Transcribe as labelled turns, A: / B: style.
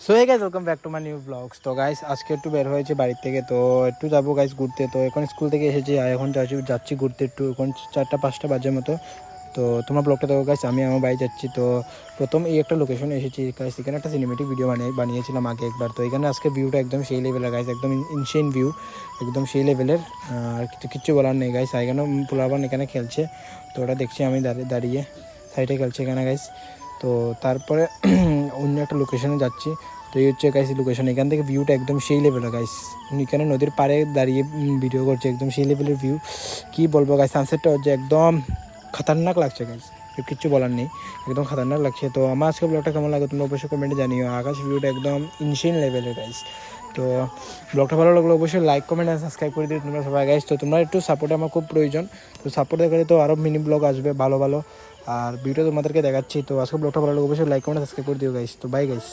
A: So hey guys, welcome back to my new blogs. তো guys আজকে একটু বের হয়েছে বাড়ি থেকে, তো একটু যাবো গাইস ঘুরতে। তো এখন স্কুল থেকে এসেছি আর এখন যাচ্ছি ঘুরতে একটু, এখন 4টা-5টা বাজে মতো। তো তোমার ব্লগটা দেখো গাইস, আমি আমার বাড়ি যাচ্ছি। তো প্রথম এই একটা লোকেশনে এসেছি গাইস, এখানে একটা সিনেমেটিক ভিডিও বানিয়েছিলাম আগে একবার। তো এখানে আজকে ভিউটা একদম সেই লেভেলের গাইস, একদম ইনসেন ভিউ, একদম সেই লেভেলের। আর কিচ্ছু বলার নেই গাইস। এখানে পোলাপান এখানে খেলছে, তো ওটা দেখছি আমি দাঁড়িয়ে সাইডে খেলছে এখানে গাইস। তো তারপরে অন্য একটা লোকেশনে যাচ্ছি। তো এই হচ্ছে গাইস লোকেশন, এখান থেকে ভিউটা একদম সেই লেভেলের গাইস। এখানে নদীর পাড়ে দাঁড়িয়ে ভিডিও করছে, একদম সেই লেভেলের ভিউ। কি বলবো গাইস, সানসেটটা হচ্ছে একদম খতরনাক লাগছে গাইস, কিচ্ছু বলার নেই, একদম খতরনাক লাগছে। তো আমার আজকে ব্লগটা কেমন লাগে তোমরা অবশ্যই কমেন্টে জানিও। আকাশ ভিউটা একদম ইনসেন লেভেলের গাইস। তো ব্লগটা ভালো লাগলে অবশ্যই লাইক কমেন্ট আর সাবস্ক্রাইব করে দিও তোমরা সবাই গাইস। তো তোমরা একটু সাপোর্ট আমার খুব প্রয়োজন। তো সাপোর্ট দেখালে তো আরও মিনি ব্লগ আসবে ভালো ভালো, আর ভিডিও তোমাদেরকে দেখাচ্ছি। তো আজকে ব্লগটা ভালো লাগলে অবশ্যই লাইক কমেন্ট সাবস্ক্রাইব করে দিও গাইস। তো বাই গাইস।